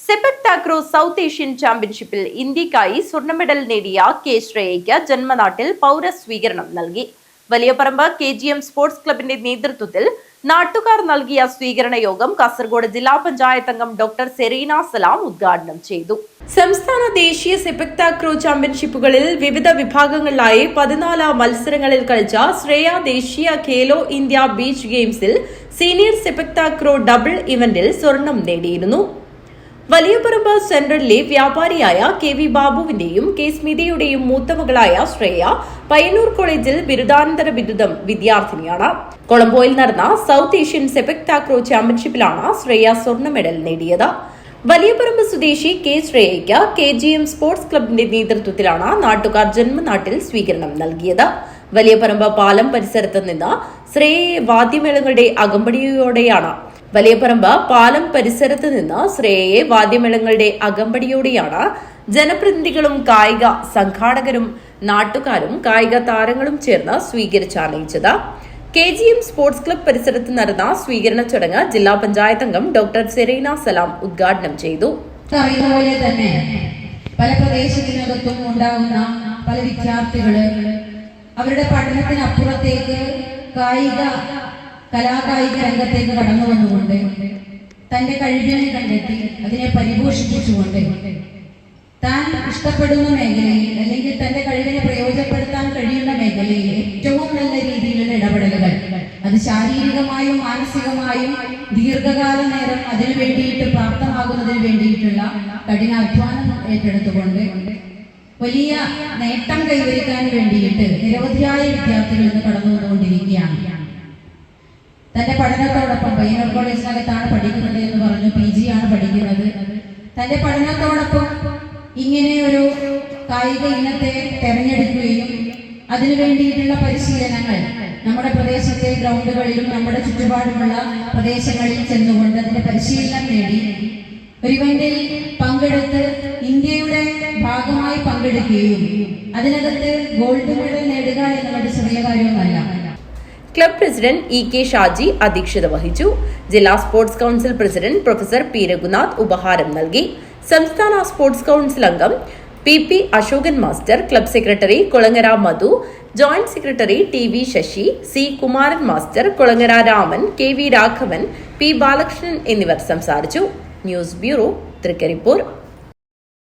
സെപക് takraw south Asian ചാമ്പ്യൻഷിപ്പിൽ ഇന്ത്യക്കായി സ്വർണ്ണ മെഡൽ നേടിയ കെ ശ്രേയയ്ക്ക് ജന്മനാട്ടിൽ പൗരസ്വീകരണം നൽകി. വലിയപറമ്പ് KGM സ്പോർട്സ് ക്ലബിന്റെ നേതൃത്വത്തിൽ നാട്ടുകാർ നൽകിയ സ്വീകരണ യോഗം കാസർഗോഡ് ജില്ലാ പഞ്ചായത്ത് അംഗം ഡോക്ടർ സെറീന സലാം ഉദ്ഘാടനം ചെയ്തു. സംസ്ഥാന ദേശീയ സെപക് താക്രോ ചാമ്പ്യൻഷിപ്പുകളിൽ വിവിധ വിഭാഗങ്ങളിലായി 14 മത്സരങ്ങളിൽ കളിച്ച ശ്രേയ ദേശീയ ഖേലോ ഇന്ത്യ ബീച്ച് ഗെയിംസിൽ സീനിയർ സെപക് താക്രോ ഡബിൾ ഇവന്റിൽ സ്വർണം നേടിയിരുന്നു. വലിയപറമ്പ് സെൻട്രലിലെ വ്യാപാരിയായ KV ബാബുവിന്റെയും K സ്മിതയുടെയും മൂത്തമകളായ ശ്രേയ പയ്യന്നൂർ കോളേജിൽ ബിരുദാനന്തര ബിരുദം വിദ്യാർത്ഥിനിയാണ്. കൊളംബോയിൽ നടന്ന സൗത്ത് ഏഷ്യൻ സെപക് താക്രോ ചാമ്പ്യൻഷിപ്പിലാണ് ശ്രേയ സ്വർണ്ണ മെഡൽ നേടിയത്. വലിയപറമ്പ് സ്വദേശി K ശ്രേയയ്ക്ക് KGM സ്പോർട്സ് ക്ലബിന്റെ നേതൃത്വത്തിലാണ് നാട്ടുകാർ ജന്മനാട്ടിൽ സ്വീകരണം നൽകിയത്. വലിയപറമ്പ് പാലം പരിസരത്ത് നിന്ന് ശ്രേയയെ വാദ്യമേളങ്ങളുടെ അകമ്പടിയോടെയാണ് ജനപ്രതിനിധികളും കായിക സംഘാടകരും നാട്ടുകാരും കായിക താരങ്ങളും ചേർന്ന് സ്വീകരിച്ചാനയിച്ചത്. KGM സ്പോർട്സ് ക്ലബ് പരിസരത്ത് നടന്ന സ്വീകരണ ചടങ്ങ് ജില്ലാ പഞ്ചായത്ത് അംഗം ഡോക്ടർ സെറീന സലാം ഉദ്ഘാടനം ചെയ്തു. അറിയുന്നപോലെ തന്നെ പല പ്രദേശത്തിനകത്തും ഉണ്ടാകുന്ന പല വിദ്യാർത്ഥികള് അവരുടെ പഠനത്തിനപ്പുറത്തേക്ക് കലാകായിക രംഗത്തേക്ക് കടന്നു വന്നുകൊണ്ട് തന്റെ കഴിവിനെ കണ്ടെത്തി അതിനെ പരിപോഷിപ്പിച്ചുകൊണ്ട് താൻ ഇഷ്ടപ്പെടുന്ന മേഖലയിൽ അല്ലെങ്കിൽ തന്റെ കഴിവിനെ പ്രയോജനപ്പെടുത്താൻ കഴിയുന്ന മേഖലയിൽ ഏറ്റവും നല്ല രീതിയിലുള്ള ഇടപെടലുകൾ, അത് ശാരീരികമായും മാനസികമായും ദീർഘകാല നേരം അതിനു വേണ്ടിയിട്ട് പ്രാപ്തമാകുന്നതിന് വേണ്ടിയിട്ടുള്ള കഠിനാധ്വാനം ഏറ്റെടുത്തുകൊണ്ട് വലിയ നേട്ടം കൈവരിക്കാൻ വേണ്ടിയിട്ട് നിരവധിയായ വിദ്യാർത്ഥികൾ ഇന്ന് കടന്നു വന്നുകൊണ്ടിരിക്കുകയാണ്. തന്റെ പഠനത്തോടൊപ്പം പയ്യന്നൂർ കോളേജിനകത്താണ് പഠിക്കുന്നത് എന്ന് പറഞ്ഞു, PG ആണ് പഠിക്കുന്നത്. തന്റെ പഠനത്തോടൊപ്പം ഇങ്ങനെ ഒരു കായിക ഇനത്തെ തെരഞ്ഞെടുക്കുകയും അതിനു വേണ്ടിയിട്ടുള്ള പരിശീലനങ്ങൾ നമ്മുടെ പ്രദേശത്തെ ഗ്രൗണ്ടുകളിലും നമ്മുടെ ചുറ്റുപാടുമുള്ള പ്രദേശങ്ങളിൽ ചെന്നുകൊണ്ട് അതിന്റെ പരിശീലനം നേടി ഒരു ഇവന്റിൽ പങ്കെടുത്ത് ഇന്ത്യയുടെ ഭാഗമായി പങ്കെടുക്കുകയും അതിനകത്ത് ഗോൾഡ് മെഡൽ നേടുക എന്നുള്ളത് ചെറിയ കാര്യമൊന്നുമല്ല. ക്ലബ് പ്രസിഡന്റ് EK ഷാജി അധ്യക്ഷത വഹിച്ചു. ജില്ലാ sports council president professor P Raghunath ഉപഹാരം നൽകി. സംസ്ഥാന സ്പോർട്സ് കൌൺസിൽ അംഗം PP Ashokan master, club secretary Kulangara Madhu, joint secretary TV Sasi, C Kumaran master, Kulangara Raman, KV Raghavan, P Balakrishnan എന്നിവർ സംസാരിച്ചു. News bureau, Trikaripur.